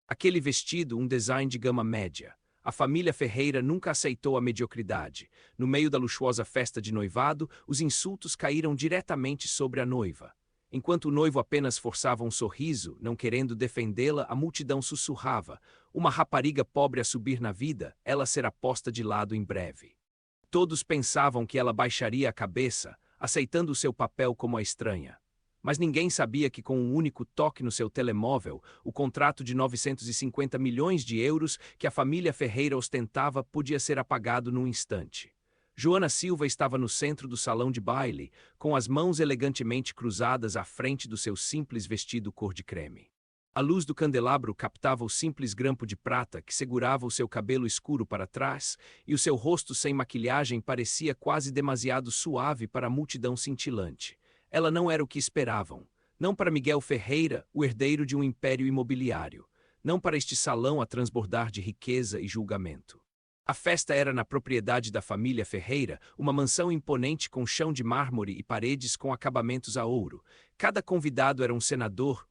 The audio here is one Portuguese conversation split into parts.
Aquele vestido, um design de gama média. A família Ferreira nunca aceitou a mediocridade. No meio da luxuosa festa de noivado, os insultos caíram diretamente sobre a noiva. Enquanto o noivo apenas forçava um sorriso, não querendo defendê-la, a multidão sussurrava: uma rapariga pobre a subir na vida, ela será posta de lado em breve. Todos pensavam que ela baixaria a cabeça, aceitando seu papel como a estranha. Mas ninguém sabia que com um único toque no seu telemóvel, o contrato de 950 milhões de euros que a família Ferreira ostentava podia ser apagado num instante. Joana Silva estava no centro do salão de baile, com as mãos elegantemente cruzadas à frente do seu simples vestido cor de creme. A luz do candelabro captava o simples grampo de prata que segurava o seu cabelo escuro para trás, e o seu rosto sem maquilhagem parecia quase demasiado suave para a multidão cintilante. Ela não era o que esperavam. Não para Miguel Ferreira, o herdeiro de um império imobiliário. Não para este salão a transbordar de riqueza e julgamento. A festa era na propriedade da família Ferreira, uma mansão imponente com chão de mármore e paredes com acabamentos a ouro. Cada convidado era um senador,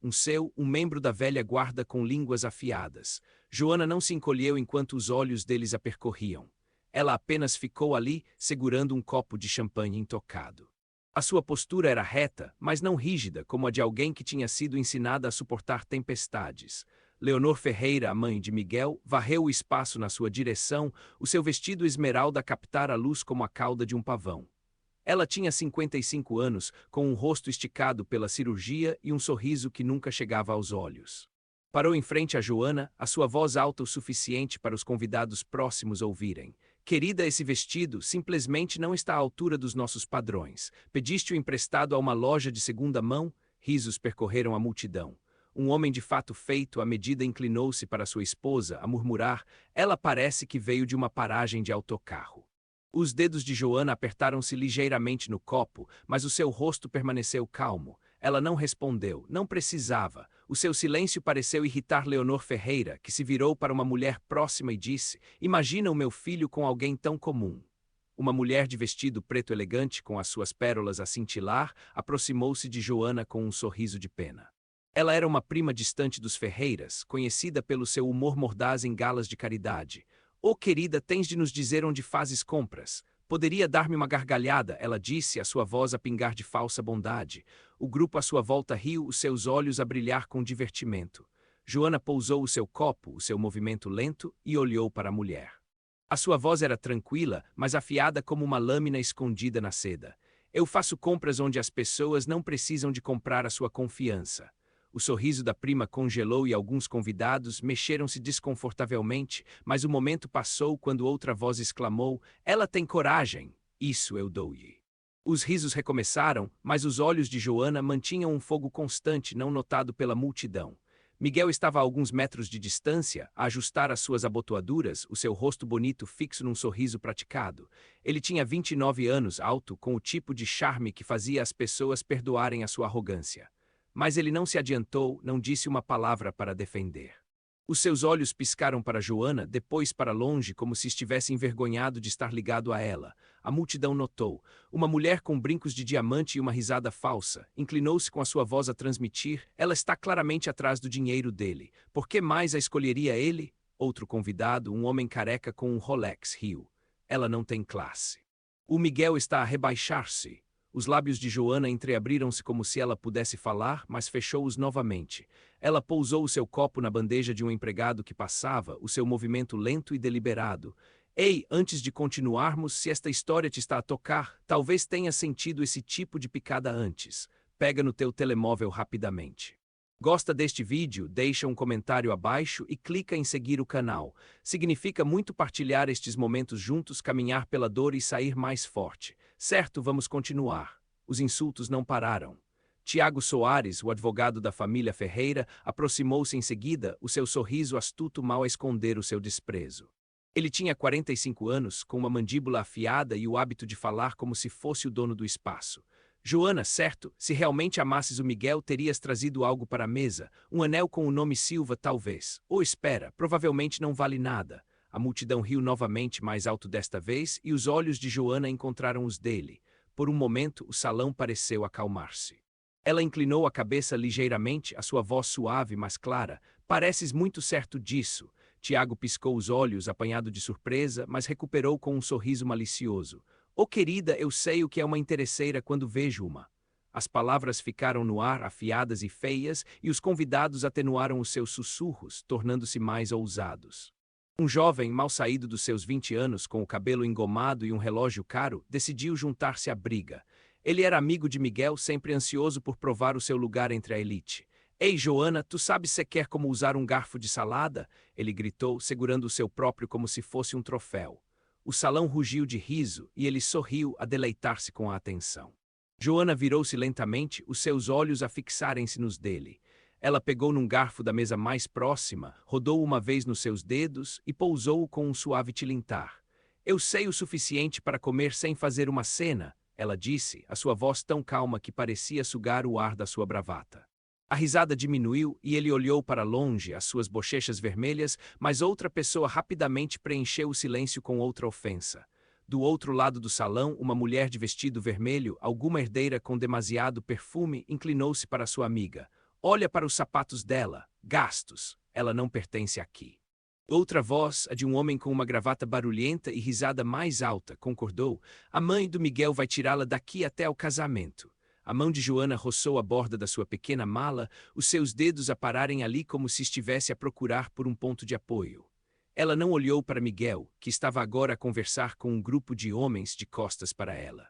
um membro da velha guarda com línguas afiadas. Joana não se encolheu enquanto os olhos deles a percorriam. Ela apenas ficou ali, segurando um copo de champanhe intocado. A sua postura era reta, mas não rígida, como a de alguém que tinha sido ensinada a suportar tempestades. Leonor Ferreira, a mãe de Miguel, varreu o espaço na sua direção, o seu vestido esmeralda a captar a luz como a cauda de um pavão. Ela tinha 55 anos, com um rosto esticado pela cirurgia e um sorriso que nunca chegava aos olhos. Parou em frente a Joana, a sua voz alta o suficiente para os convidados próximos ouvirem. Querida, esse vestido simplesmente não está à altura dos nossos padrões. Pediste-o emprestado a uma loja de segunda mão? Risos percorreram a multidão. Um homem de fato feito à medida inclinou-se para sua esposa, a murmurar: ela parece que veio de uma paragem de autocarro. Os dedos de Joana apertaram-se ligeiramente no copo, mas o seu rosto permaneceu calmo. Ela não respondeu, não precisava. O seu silêncio pareceu irritar Leonor Ferreira, que se virou para uma mulher próxima e disse: imagina o meu filho com alguém tão comum. Uma mulher de vestido preto elegante, com as suas pérolas a cintilar, aproximou-se de Joana com um sorriso de pena. Ela era uma prima distante dos Ferreiras, conhecida pelo seu humor mordaz em galas de caridade. Oh, querida, tens de nos dizer onde fazes compras. Poderia dar-me uma gargalhada, ela disse, a sua voz a pingar de falsa bondade. O grupo à sua volta riu, os seus olhos a brilhar com divertimento. Joana pousou o seu copo, o seu movimento lento, e olhou para a mulher. A sua voz era tranquila, mas afiada como uma lâmina escondida na seda. Eu faço compras onde as pessoas não precisam de comprar a sua confiança. O sorriso da prima congelou e alguns convidados mexeram-se desconfortavelmente, mas o momento passou quando outra voz exclamou: ela tem coragem! Isso eu dou-lhe. Os risos recomeçaram, mas os olhos de Joana mantinham um fogo constante não notado pela multidão. Miguel estava a alguns metros de distância, a ajustar as suas abotoaduras, o seu rosto bonito fixo num sorriso praticado. Ele tinha 29 anos, alto, com o tipo de charme que fazia as pessoas perdoarem a sua arrogância. Mas ele não se adiantou, não disse uma palavra para defender. Os seus olhos piscaram para Joana, depois para longe, como se estivesse envergonhado de estar ligado a ela. A multidão notou. Uma mulher com brincos de diamante e uma risada falsa. Inclinou-se com a sua voz a transmitir: ela está claramente atrás do dinheiro dele. Por que mais a escolheria ele? Outro convidado, um homem careca com um Rolex, riu. Ela não tem classe. O Miguel está a rebaixar-se. Os lábios de Joana entreabriram-se como se ela pudesse falar, mas fechou-os novamente. Ela pousou o seu copo na bandeja de um empregado que passava, o seu movimento lento e deliberado. Ei, antes de continuarmos, se esta história te está a tocar, talvez tenha sentido esse tipo de picada antes. Pega no teu telemóvel rapidamente. Gosta deste vídeo? Deixa um comentário abaixo e clica em seguir o canal. Significa muito partilhar estes momentos juntos, caminhar pela dor e sair mais forte. Certo, vamos continuar. Os insultos não pararam. Tiago Soares, o advogado da família Ferreira, aproximou-se em seguida, o seu sorriso astuto mal a esconder o seu desprezo. Ele tinha 45 anos, com uma mandíbula afiada e o hábito de falar como se fosse o dono do espaço. Joana, certo, se realmente amasses o Miguel, terias trazido algo para a mesa, um anel com o nome Silva, talvez. Ou espera, provavelmente não vale nada. A multidão riu novamente, mais alto desta vez, e os olhos de Joana encontraram os dele. Por um momento, o salão pareceu acalmar-se. Ela inclinou a cabeça ligeiramente, a sua voz suave, mas clara. Pareces muito certo disso. Tiago piscou os olhos, apanhado de surpresa, mas recuperou com um sorriso malicioso. Oh, querida, eu sei o que é uma interesseira quando vejo uma. As palavras ficaram no ar, afiadas e feias, e os convidados atenuaram os seus sussurros, tornando-se mais ousados. Um jovem, mal saído dos seus 20 anos, com o cabelo engomado e um relógio caro, decidiu juntar-se à briga. Ele era amigo de Miguel, sempre ansioso por provar o seu lugar entre a elite. Ei, Joana, tu sabes sequer como usar um garfo de salada? Ele gritou, segurando o seu próprio como se fosse um troféu. O salão rugiu de riso e ele sorriu a deleitar-se com a atenção. Joana virou-se lentamente, os seus olhos a fixarem-se nos dele. Ela pegou num garfo da mesa mais próxima, rodou-o uma vez nos seus dedos e pousou-o com um suave tilintar. Eu sei o suficiente para comer sem fazer uma cena, ela disse, a sua voz tão calma que parecia sugar o ar da sua bravata. A risada diminuiu e ele olhou para longe, as suas bochechas vermelhas, mas outra pessoa rapidamente preencheu o silêncio com outra ofensa. Do outro lado do salão, uma mulher de vestido vermelho, alguma herdeira com demasiado perfume, inclinou-se para sua amiga. Olha para os sapatos dela, gastos, ela não pertence aqui. Outra voz, a de um homem com uma gravata barulhenta e risada mais alta, concordou. A mãe do Miguel vai tirá-la daqui até o casamento. A mão de Joana roçou a borda da sua pequena mala, os seus dedos a pararem ali como se estivesse a procurar por um ponto de apoio. Ela não olhou para Miguel, que estava agora a conversar com um grupo de homens de costas para ela.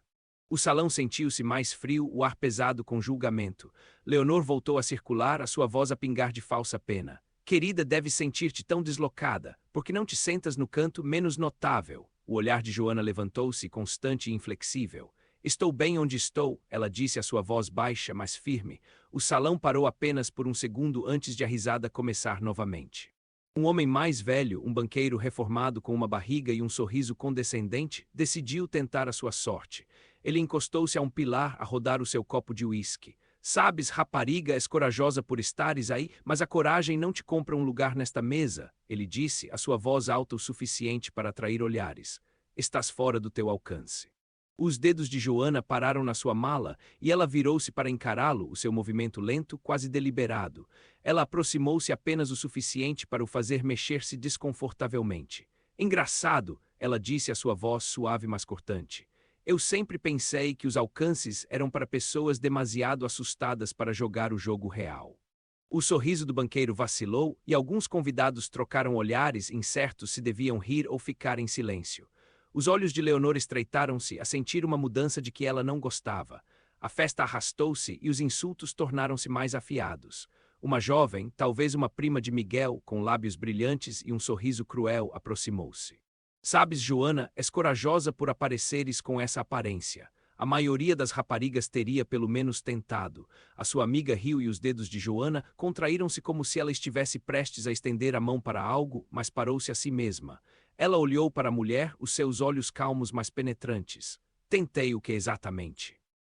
O salão sentiu-se mais frio, o ar pesado com julgamento. Leonor voltou a circular, a sua voz a pingar de falsa pena. Querida, deves sentir-te tão deslocada, porque não te sentas no canto menos notável. O olhar de Joana levantou-se, constante e inflexível. Estou bem onde estou, ela disse a sua voz baixa, mas firme. O salão parou apenas por um segundo antes de a risada começar novamente. Um homem mais velho, um banqueiro reformado com uma barriga e um sorriso condescendente, decidiu tentar a sua sorte. Ele encostou-se a um pilar a rodar o seu copo de uísque. Sabes, rapariga, és corajosa por estares aí, mas a coragem não te compra um lugar nesta mesa, ele disse, a sua voz alta o suficiente para atrair olhares. Estás fora do teu alcance. Os dedos de Joana pararam na sua mala e ela virou-se para encará-lo, o seu movimento lento, quase deliberado. Ela aproximou-se apenas o suficiente para o fazer mexer-se desconfortavelmente. Engraçado, ela disse a sua voz suave mas cortante. Eu sempre pensei que os alcances eram para pessoas demasiado assustadas para jogar o jogo real. O sorriso do banqueiro vacilou e alguns convidados trocaram olhares, incertos se deviam rir ou ficar em silêncio. Os olhos de Leonor estreitaram-se a sentir uma mudança de que ela não gostava. A festa arrastou-se e os insultos tornaram-se mais afiados. Uma jovem, talvez uma prima de Miguel, com lábios brilhantes e um sorriso cruel, aproximou-se. Sabes, Joana, és corajosa por apareceres com essa aparência. A maioria das raparigas teria pelo menos tentado. A sua amiga riu e os dedos de Joana contraíram-se como se ela estivesse prestes a estender a mão para algo, mas parou-se a si mesma. Ela olhou para a mulher, os seus olhos calmos mas penetrantes. Tentei o que exatamente?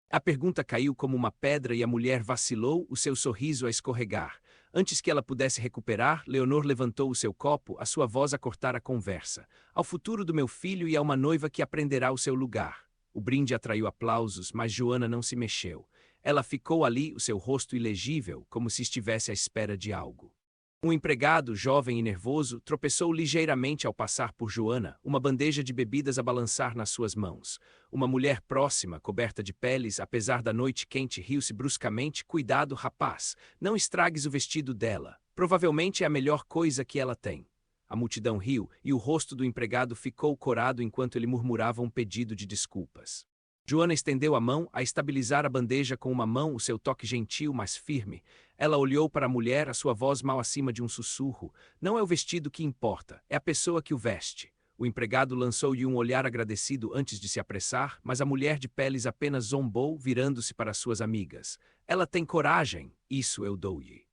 A pergunta caiu como uma pedra e a mulher vacilou, o seu sorriso a escorregar. Antes que ela pudesse recuperar, Leonor levantou o seu copo, a sua voz a cortar a conversa. Ao futuro do meu filho e a uma noiva que aprenderá o seu lugar. O brinde atraiu aplausos, mas Joana não se mexeu. Ela ficou ali, o seu rosto ilegível, como se estivesse à espera de algo. Um empregado, jovem e nervoso, tropeçou ligeiramente ao passar por Joana, uma bandeja de bebidas a balançar nas suas mãos. Uma mulher próxima, coberta de peles, apesar da noite quente, riu-se bruscamente. Cuidado, rapaz, não estragues o vestido dela. Provavelmente é a melhor coisa que ela tem. A multidão riu e o rosto do empregado ficou corado enquanto ele murmurava um pedido de desculpas. Joana estendeu a mão, a estabilizar a bandeja com uma mão, o seu toque gentil, mas firme. Ela olhou para a mulher, a sua voz mal acima de um sussurro. Não é o vestido que importa, é a pessoa que o veste. O empregado lançou-lhe um olhar agradecido antes de se apressar, mas a mulher de peles apenas zombou, virando-se para suas amigas. Ela tem coragem, isso eu dou-lhe.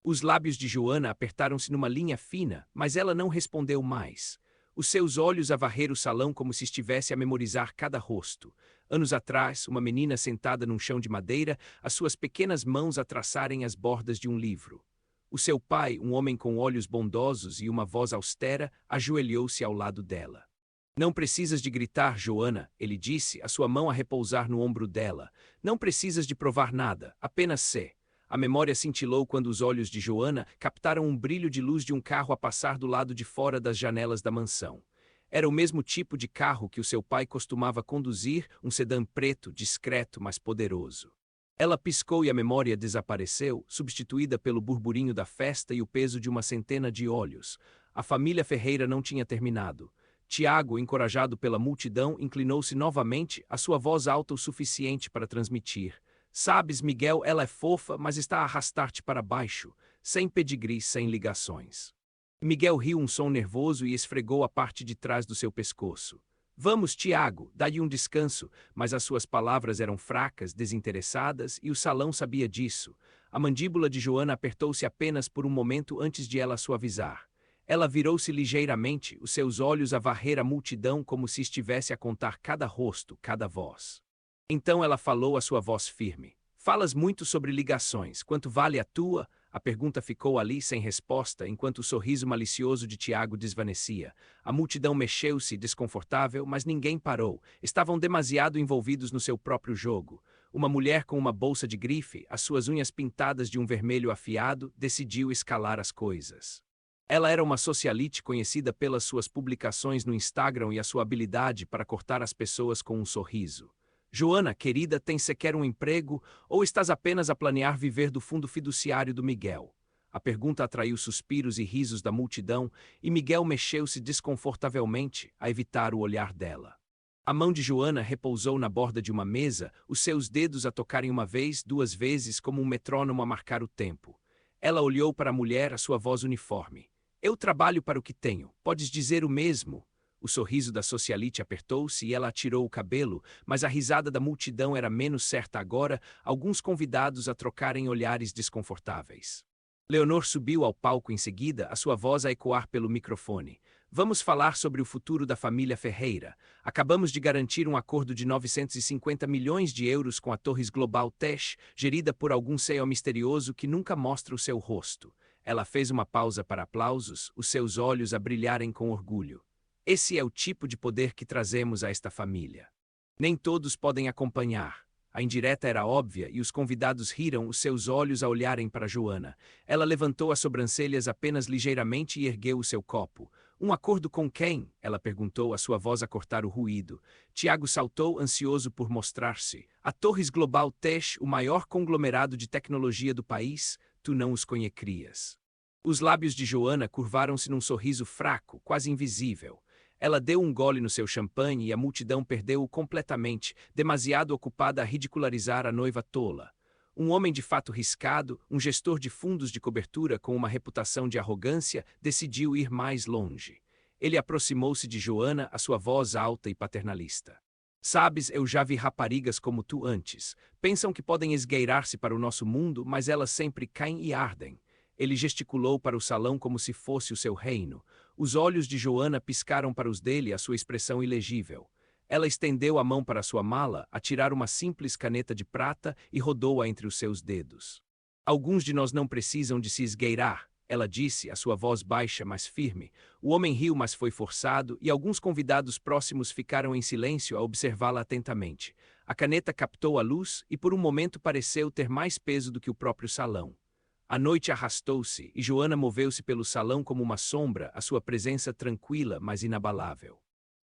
Os lábios de Joana apertaram-se numa linha fina, mas ela não respondeu mais. Os seus olhos a varrer o salão como se estivesse a memorizar cada rosto. Anos atrás, uma menina sentada num chão de madeira, as suas pequenas mãos a traçarem as bordas de um livro. O seu pai, um homem com olhos bondosos e uma voz austera, ajoelhou-se ao lado dela. Não precisas de gritar, Joana, ele disse, a sua mão a repousar no ombro dela. Não precisas de provar nada, apenas sê. A memória cintilou quando os olhos de Joana captaram um brilho de luz de um carro a passar do lado de fora das janelas da mansão. Era o mesmo tipo de carro que o seu pai costumava conduzir, um sedã preto, discreto, mas poderoso. Ela piscou e a memória desapareceu, substituída pelo burburinho da festa e o peso de uma centena de olhos. A família Ferreira não tinha terminado. Tiago, encorajado pela multidão, inclinou-se novamente, a sua voz alta o suficiente para transmitir: "Sabes, Miguel, ela é fofa, mas está a arrastar-te para baixo, sem pedigree, sem ligações." Miguel riu um som nervoso e esfregou a parte de trás do seu pescoço. "Vamos, Tiago, dá-lhe um descanso", mas as suas palavras eram fracas, desinteressadas, e o salão sabia disso. A mandíbula de Joana apertou-se apenas por um momento antes de ela suavizar. Ela virou-se ligeiramente, os seus olhos a varrer a multidão como se estivesse a contar cada rosto, cada voz. Então ela falou a sua voz firme: "Falas muito sobre ligações. Quanto vale a tua?" A pergunta ficou ali sem resposta, enquanto o sorriso malicioso de Tiago desvanecia. A multidão mexeu-se, desconfortável, mas ninguém parou. Estavam demasiado envolvidos no seu próprio jogo. Uma mulher com uma bolsa de grife, as suas unhas pintadas de um vermelho afiado, decidiu escalar as coisas. Ela era uma socialite conhecida pelas suas publicações no Instagram e a sua habilidade para cortar as pessoas com um sorriso. "Joana, querida, tens sequer um emprego ou estás apenas a planear viver do fundo fiduciário do Miguel?" A pergunta atraiu suspiros e risos da multidão e Miguel mexeu-se desconfortavelmente a evitar o olhar dela. A mão de Joana repousou na borda de uma mesa, os seus dedos a tocarem uma vez, duas vezes, como um metrônomo a marcar o tempo. Ela olhou para a mulher, a sua voz uniforme: "Eu trabalho para o que tenho, podes dizer o mesmo?" O sorriso da socialite apertou-se e ela atirou o cabelo, mas a risada da multidão era menos certa agora, alguns convidados a trocarem olhares desconfortáveis. Leonor subiu ao palco em seguida, a sua voz a ecoar pelo microfone: "Vamos falar sobre o futuro da família Ferreira. Acabamos de garantir um acordo de 950 milhões de euros com a Torres Global Tech, gerida por algum CEO misterioso que nunca mostra o seu rosto." Ela fez uma pausa para aplausos, os seus olhos a brilharem com orgulho. "Esse é o tipo de poder que trazemos a esta família. Nem todos podem acompanhar." A indireta era óbvia e os convidados riram, os seus olhos a olharem para Joana. Ela levantou as sobrancelhas apenas ligeiramente e ergueu o seu copo. "Um acordo com quem?" ela perguntou, a sua voz a cortar o ruído. Tiago saltou, ansioso por mostrar-se. "A Torres Global Tech, o maior conglomerado de tecnologia do país, tu não os conhecerias." Os lábios de Joana curvaram-se num sorriso fraco, quase invisível. Ela deu um gole no seu champanhe e a multidão perdeu-o completamente, demasiado ocupada a ridicularizar a noiva tola. Um homem de fato riscado, um gestor de fundos de cobertura com uma reputação de arrogância, decidiu ir mais longe. Ele aproximou-se de Joana, a sua voz alta e paternalista: "Sabes, eu já vi raparigas como tu antes. Pensam que podem esgueirar-se para o nosso mundo, mas elas sempre caem e ardem." Ele gesticulou para o salão como se fosse o seu reino. Os olhos de Joana piscaram para os dele, a sua expressão ilegível. Ela estendeu a mão para sua mala, a tirar uma simples caneta de prata e rodou-a entre os seus dedos. "Alguns de nós não precisam de se esgueirar," ela disse, a sua voz baixa, mas firme. O homem riu, mas foi forçado, e alguns convidados próximos ficaram em silêncio a observá-la atentamente. A caneta captou a luz e por um momento pareceu ter mais peso do que o próprio salão. A noite arrastou-se e Joana moveu-se pelo salão como uma sombra, a sua presença tranquila, mas inabalável.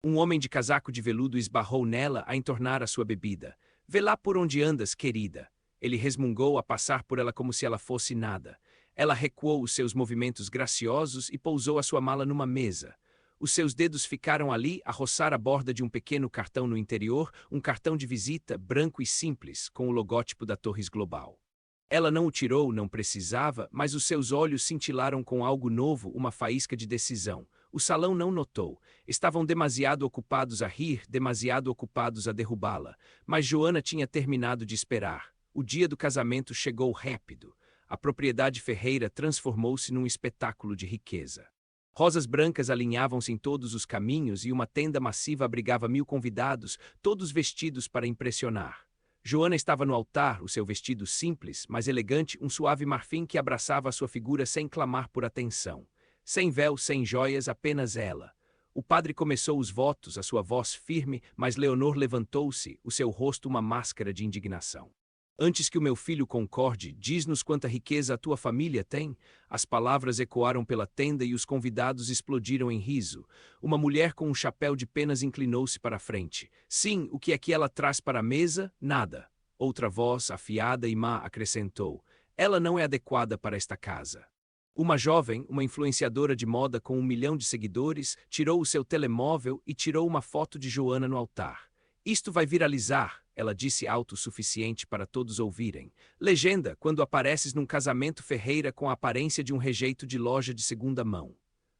Um homem de casaco de veludo esbarrou nela a entornar a sua bebida. "Vê lá por onde andas, querida." Ele resmungou a passar por ela como se ela fosse nada. Ela recuou os seus movimentos graciosos e pousou a sua mala numa mesa. Os seus dedos ficaram ali a roçar a borda de um pequeno cartão no interior, um cartão de visita branco e simples, com o logótipo da Torres Global. Ela não o tirou, não precisava, mas os seus olhos cintilaram com algo novo, uma faísca de decisão. O salão não notou. Estavam demasiado ocupados a rir, demasiado ocupados a derrubá-la. Mas Joana tinha terminado de esperar. O dia do casamento chegou rápido. A propriedade Ferreira transformou-se num espetáculo de riqueza. Rosas brancas alinhavam-se em todos os caminhos e uma tenda massiva abrigava 1000 convidados, todos vestidos para impressionar. Joana estava no altar, o seu vestido simples, mas elegante, um suave marfim que abraçava a sua figura sem clamar por atenção. Sem véu, sem joias, apenas ela. O padre começou os votos, a sua voz firme, mas Leonor levantou-se, o seu rosto uma máscara de indignação. Antes que o meu filho concorde, diz-nos quanta riqueza a tua família tem. As palavras ecoaram pela tenda e os convidados explodiram em riso. Uma mulher com um chapéu de penas inclinou-se para a frente. Sim, o que é que ela traz para a mesa? Nada. Outra voz, afiada e má, acrescentou. Ela não é adequada para esta casa. Uma jovem, uma influenciadora de moda com 1 milhão de seguidores, tirou o seu telemóvel e tirou uma foto de Joana no altar. Isto vai viralizar, ela disse alto o suficiente para todos ouvirem. Legenda, quando apareces num casamento Ferreira com a aparência de um rejeito de loja de segunda mão.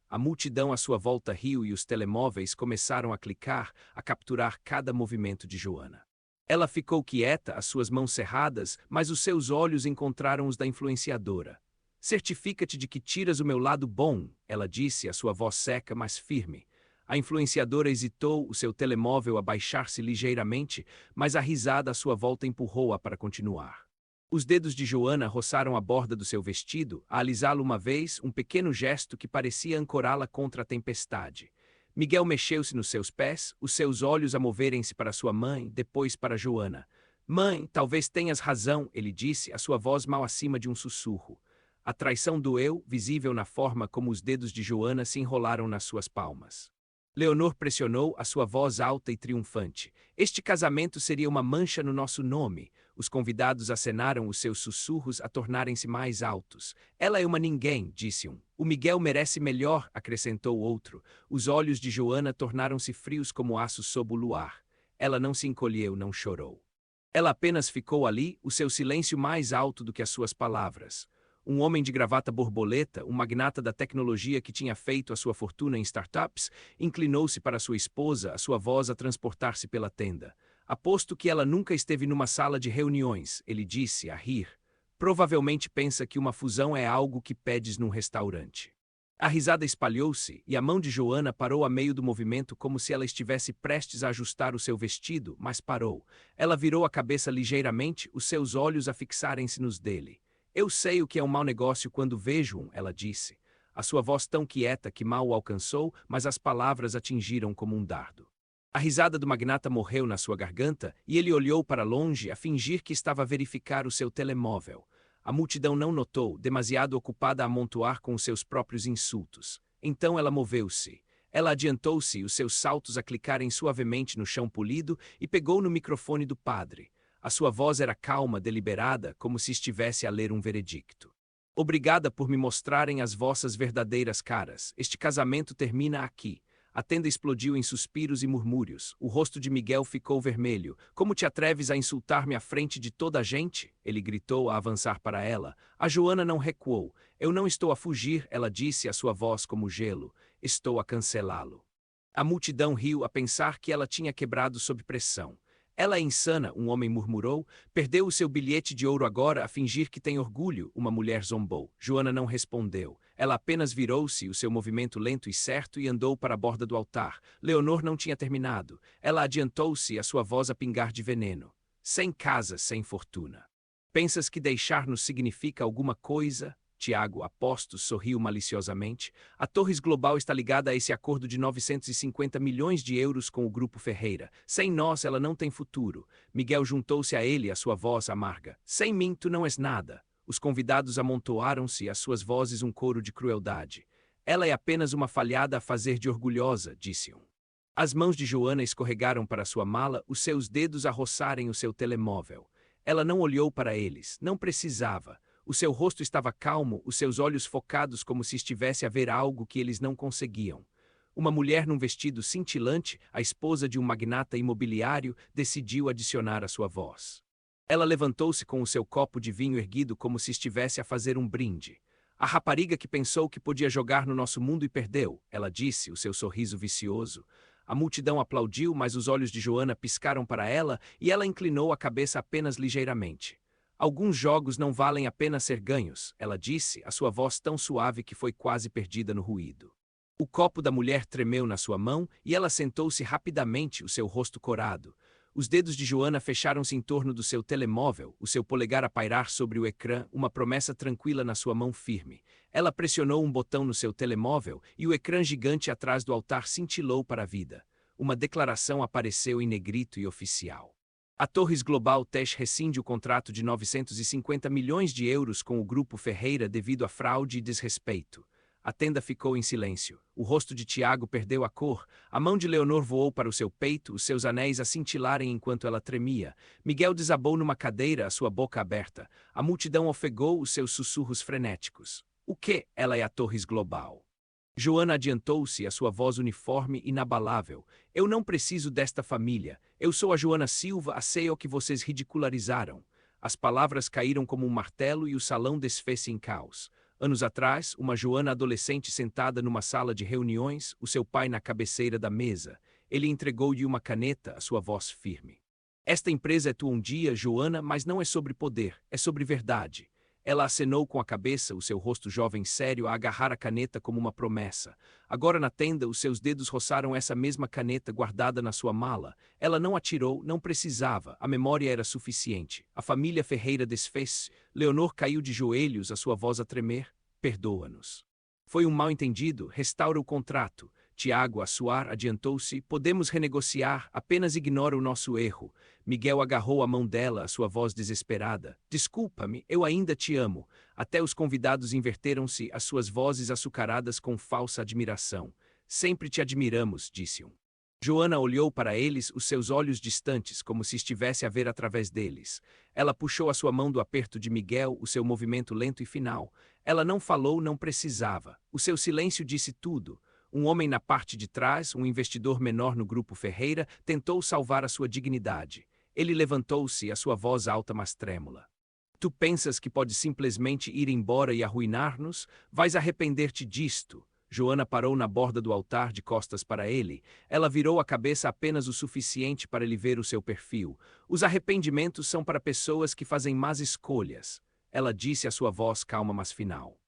A multidão à sua volta riu e os telemóveis começaram a clicar, a capturar cada movimento de Joana. Ela ficou quieta, as suas mãos cerradas, mas os seus olhos encontraram os da influenciadora. Certifica-te de que tiras o meu lado bom, ela disse, a sua voz seca, mas firme. A influenciadora hesitou, o seu telemóvel a baixar-se ligeiramente, mas a risada à sua volta empurrou-a para continuar. Os dedos de Joana roçaram a borda do seu vestido, a alisá-lo uma vez, um pequeno gesto que parecia ancorá-la contra a tempestade. Miguel mexeu-se nos seus pés, os seus olhos a moverem-se para sua mãe, depois para Joana. Mãe, talvez tenhas razão, ele disse, a sua voz mal acima de um sussurro. A traição doeu, visível na forma como os dedos de Joana se enrolaram nas suas palmas. Leonor pressionou, a sua voz alta e triunfante. Este casamento seria uma mancha no nosso nome. Os convidados acenaram os seus sussurros a tornarem-se mais altos. Ela é uma ninguém, disse um. O Miguel merece melhor, acrescentou outro. Os olhos de Joana tornaram-se frios como aço sob o luar. Ela não se encolheu, não chorou. Ela apenas ficou ali, o seu silêncio mais alto do que as suas palavras. Um homem de gravata borboleta, um magnata da tecnologia que tinha feito a sua fortuna em startups, inclinou-se para sua esposa, a sua voz a transportar-se pela tenda. Aposto que ela nunca esteve numa sala de reuniões, ele disse, a rir. Provavelmente pensa que uma fusão é algo que pedes num restaurante. A risada espalhou-se, e a mão de Joana parou a meio do movimento como se ela estivesse prestes a ajustar o seu vestido, mas parou. Ela virou a cabeça ligeiramente, os seus olhos a fixarem-se nos dele. Eu sei o que é um mau negócio quando vejo-um, ela disse. A sua voz tão quieta que mal o alcançou, mas as palavras atingiram como um dardo. A risada do magnata morreu na sua garganta e ele olhou para longe a fingir que estava a verificar o seu telemóvel. A multidão não notou, demasiado ocupada a amontoar com os seus próprios insultos. Então ela moveu-se. Ela adiantou-se, os seus saltos a clicarem suavemente no chão polido e pegou no microfone do padre. A sua voz era calma, deliberada, como se estivesse a ler um veredicto. Obrigada por me mostrarem as vossas verdadeiras caras. Este casamento termina aqui. A tenda explodiu em suspiros e murmúrios. O rosto de Miguel ficou vermelho. Como te atreves a insultar-me à frente de toda a gente? Ele gritou a avançar para ela. A Joana não recuou. Eu não estou a fugir, ela disse, a sua voz como gelo. Estou a cancelá-lo. A multidão riu a pensar que ela tinha quebrado sob pressão. Ela é insana, um homem murmurou. Perdeu o seu bilhete de ouro agora a fingir que tem orgulho, uma mulher zombou. Joana não respondeu. Ela apenas virou-se, o seu movimento lento e certo, e andou para a borda do altar. Leonor não tinha terminado. Ela adiantou-se, a sua voz a pingar de veneno. Sem casa, sem fortuna. Pensas que deixar-nos significa alguma coisa? Tiago Apostos sorriu maliciosamente. A Torres Global está ligada a esse acordo de 950 milhões de euros com o Grupo Ferreira. Sem nós, ela não tem futuro. Miguel juntou-se a ele, a sua voz amarga. Sem mim, tu não és nada. Os convidados amontoaram-se, as suas vozes um coro de crueldade. Ela é apenas uma falhada a fazer de orgulhosa, disse um. As mãos de Joana escorregaram para sua mala, os seus dedos a roçarem o seu telemóvel. Ela não olhou para eles, não precisava. O seu rosto estava calmo, os seus olhos focados como se estivesse a ver algo que eles não conseguiam. Uma mulher num vestido cintilante, a esposa de um magnata imobiliário, decidiu adicionar a sua voz. Ela levantou-se com o seu copo de vinho erguido como se estivesse a fazer um brinde. A rapariga que pensou que podia jogar no nosso mundo e perdeu, ela disse, o seu sorriso vicioso. A multidão aplaudiu, mas os olhos de Joana piscaram para ela e ela inclinou a cabeça apenas ligeiramente. Alguns jogos não valem a pena ser ganhos, ela disse, a sua voz tão suave que foi quase perdida no ruído. O copo da mulher tremeu na sua mão e ela sentou-se rapidamente, o seu rosto corado. Os dedos de Joana fecharam-se em torno do seu telemóvel, o seu polegar a pairar sobre o ecrã, uma promessa tranquila na sua mão firme. Ela pressionou um botão no seu telemóvel e o ecrã gigante atrás do altar cintilou para a vida. Uma declaração apareceu em negrito e oficial. A Torres Global Tech rescinde o contrato de 950 milhões de euros com o Grupo Ferreira devido a fraude e desrespeito. A tenda ficou em silêncio. O rosto de Tiago perdeu a cor, a mão de Leonor voou para o seu peito, os seus anéis a cintilarem enquanto ela tremia. Miguel desabou numa cadeira, a sua boca aberta. A multidão ofegou os seus sussurros frenéticos. O quê? Ela é a Torres Global. Joana adiantou-se, a sua voz uniforme e inabalável. Eu não preciso desta família. Eu sou a Joana Silva, a CEO que vocês ridicularizaram. As palavras caíram como um martelo e o salão desfez-se em caos. Anos atrás, uma Joana adolescente sentada numa sala de reuniões, o seu pai na cabeceira da mesa. Ele entregou-lhe uma caneta, a sua voz firme. Esta empresa é tua um dia, Joana, mas não é sobre poder, é sobre verdade. Ela acenou com a cabeça, o seu rosto jovem sério, a agarrar a caneta como uma promessa. Agora na tenda, os seus dedos roçaram essa mesma caneta guardada na sua mala. Ela não atirou, não precisava, a memória era suficiente. A família Ferreira desfez-se. Leonor caiu de joelhos, a sua voz a tremer. Perdoa-nos. Foi um mal-entendido, restaura o contrato. Tiago, a suar, adiantou-se. Podemos renegociar, apenas ignora o nosso erro. Miguel agarrou a mão dela, a sua voz desesperada. Desculpa-me, eu ainda te amo. Até os convidados inverteram-se, as suas vozes açucaradas com falsa admiração. Sempre te admiramos, disse um. Joana olhou para eles, os seus olhos distantes, como se estivesse a ver através deles. Ela puxou a sua mão do aperto de Miguel, o seu movimento lento e final. Ela não falou, não precisava. O seu silêncio disse tudo. Um homem na parte de trás, um investidor menor no Grupo Ferreira, tentou salvar a sua dignidade. Ele levantou-se, a sua voz alta mas trêmula. Tu pensas que pode simplesmente ir embora e arruinar-nos? Vais arrepender-te disto. Joana parou na borda do altar de costas para ele. Ela virou a cabeça apenas o suficiente para ele ver o seu perfil. Os arrependimentos são para pessoas que fazem más escolhas. Ela disse, a sua voz calma mas final.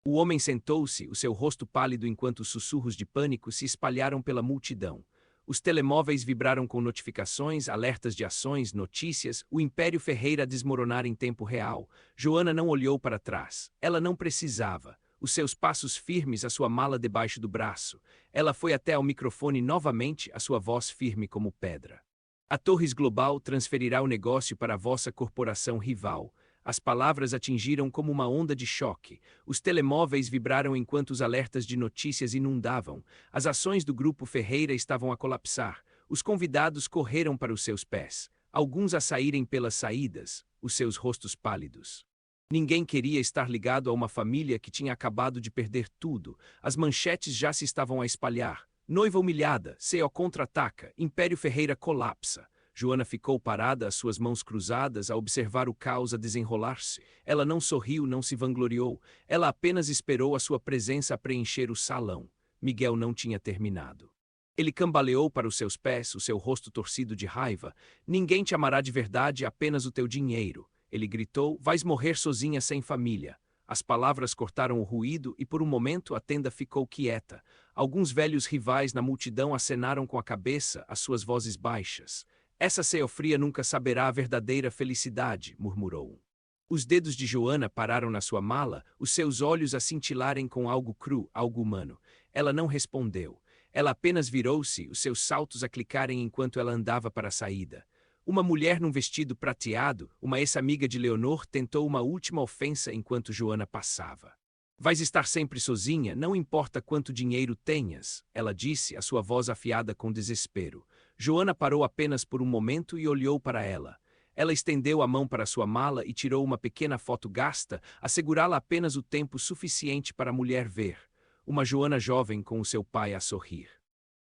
O homem sentou-se, o seu rosto pálido enquanto os sussurros de pânico se espalharam pela multidão. Os telemóveis vibraram com notificações, alertas de ações, notícias, o Império Ferreira a desmoronar em tempo real. Joana não olhou para trás. Ela não precisava. Os seus passos firmes, a sua mala debaixo do braço. Ela foi até ao microfone novamente, a sua voz firme como pedra. A Torres Global transferirá o negócio para a vossa corporação rival. As palavras atingiram como uma onda de choque. Os telemóveis vibraram enquanto os alertas de notícias inundavam. As ações do Grupo Ferreira estavam a colapsar. Os convidados correram para os seus pés. Alguns a saírem pelas saídas, os seus rostos pálidos. Ninguém queria estar ligado a uma família que tinha acabado de perder tudo. As manchetes já se estavam a espalhar. Noiva humilhada, CEO contra-ataca, Império Ferreira colapsa. Joana ficou parada, as suas mãos cruzadas, a observar o caos a desenrolar-se. Ela não sorriu, não se vangloriou. Ela apenas esperou a sua presença a preencher o salão. Miguel não tinha terminado. Ele cambaleou para os seus pés, o seu rosto torcido de raiva. Ninguém te amará de verdade, apenas o teu dinheiro. Ele gritou, vais morrer sozinha sem família. As palavras cortaram o ruído e por um momento a tenda ficou quieta. Alguns velhos rivais na multidão acenaram com a cabeça, as suas vozes baixas. Essa CEO fria nunca saberá a verdadeira felicidade, murmurou um. Os dedos de Joana pararam na sua mala, os seus olhos a cintilarem com algo cru, algo humano. Ela não respondeu. Ela apenas virou-se, os seus saltos a clicarem enquanto ela andava para a saída. Uma mulher num vestido prateado, uma ex-amiga de Leonor, tentou uma última ofensa enquanto Joana passava. Vais estar sempre sozinha, não importa quanto dinheiro tenhas, ela disse, a sua voz afiada com desespero. Joana parou apenas por um momento e olhou para ela. Ela estendeu a mão para sua mala e tirou uma pequena foto gasta, a segurá-la apenas o tempo suficiente para a mulher ver. Uma Joana jovem com o seu pai a sorrir.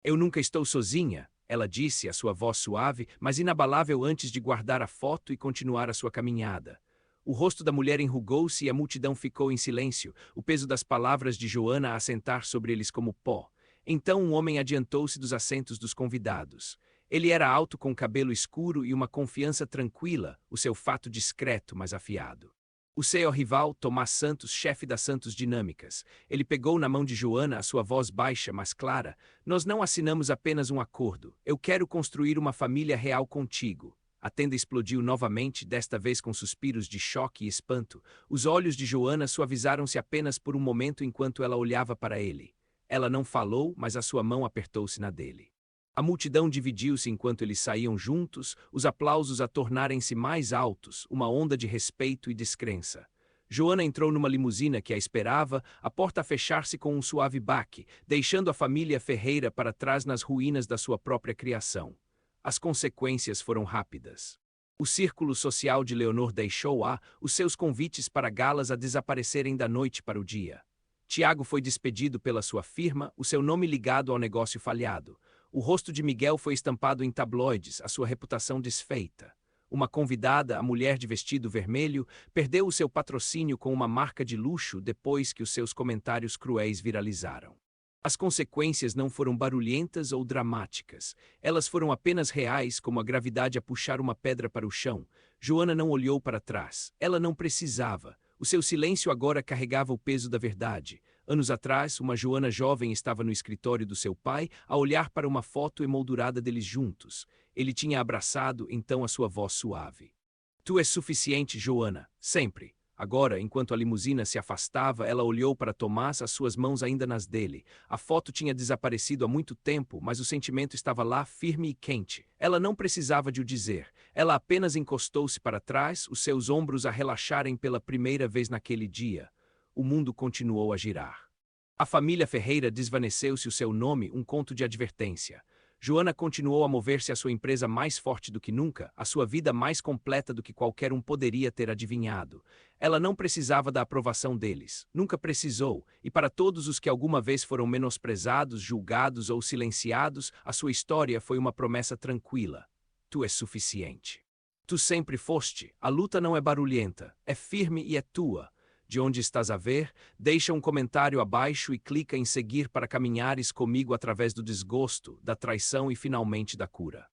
Eu nunca estou sozinha, ela disse, a sua voz suave, mas inabalável antes de guardar a foto e continuar a sua caminhada. O rosto da mulher enrugou-se e a multidão ficou em silêncio, o peso das palavras de Joana a assentar sobre eles como pó. Então um homem adiantou-se dos assentos dos convidados. Ele era alto com cabelo escuro e uma confiança tranquila, o seu fato discreto, mas afiado. O CEO rival, Tomás Santos, chefe da Santos Dinâmicas. Ele pegou na mão de Joana, a sua voz baixa, mas clara. Nós não assinamos apenas um acordo. Eu quero construir uma família real contigo. A tenda explodiu novamente, desta vez com suspiros de choque e espanto. Os olhos de Joana suavizaram-se apenas por um momento enquanto ela olhava para ele. Ela não falou, mas a sua mão apertou-se na dele. A multidão dividiu-se enquanto eles saíam juntos, os aplausos a tornarem-se mais altos, uma onda de respeito e descrença. Joana entrou numa limusina que a esperava, a porta a fechar-se com um suave baque, deixando a família Ferreira para trás nas ruínas da sua própria criação. As consequências foram rápidas. O círculo social de Leonor deixou-a, os seus convites para galas a desaparecerem da noite para o dia. Tiago foi despedido pela sua firma, o seu nome ligado ao negócio falhado. O rosto de Miguel foi estampado em tabloides, a sua reputação desfeita. Uma convidada, a mulher de vestido vermelho, perdeu o seu patrocínio com uma marca de luxo depois que os seus comentários cruéis viralizaram. As consequências não foram barulhentas ou dramáticas. Elas foram apenas reais, como a gravidade a puxar uma pedra para o chão. Joana não olhou para trás. Ela não precisava. O seu silêncio agora carregava o peso da verdade. Anos atrás, uma Joana jovem estava no escritório do seu pai a olhar para uma foto emoldurada deles juntos. Ele tinha abraçado, então a sua voz suave. Tu és suficiente, Joana, sempre. Agora, enquanto a limusina se afastava, ela olhou para Tomás, as suas mãos ainda nas dele. A foto tinha desaparecido há muito tempo, mas o sentimento estava lá, firme e quente. Ela não precisava de o dizer. Ela apenas encostou-se para trás, os seus ombros a relaxarem pela primeira vez naquele dia. O mundo continuou a girar. A família Ferreira desvaneceu-se o seu nome, um conto de advertência. Joana continuou a mover-se a sua empresa mais forte do que nunca, a sua vida mais completa do que qualquer um poderia ter adivinhado. Ela não precisava da aprovação deles, nunca precisou, e para todos os que alguma vez foram menosprezados, julgados ou silenciados, a sua história foi uma promessa tranquila. Tu és suficiente. Tu sempre foste, a luta não é barulhenta, é firme e é tua. De onde estás a ver? Deixa um comentário abaixo e clica em seguir para caminhares comigo através do desgosto, da traição e finalmente da cura.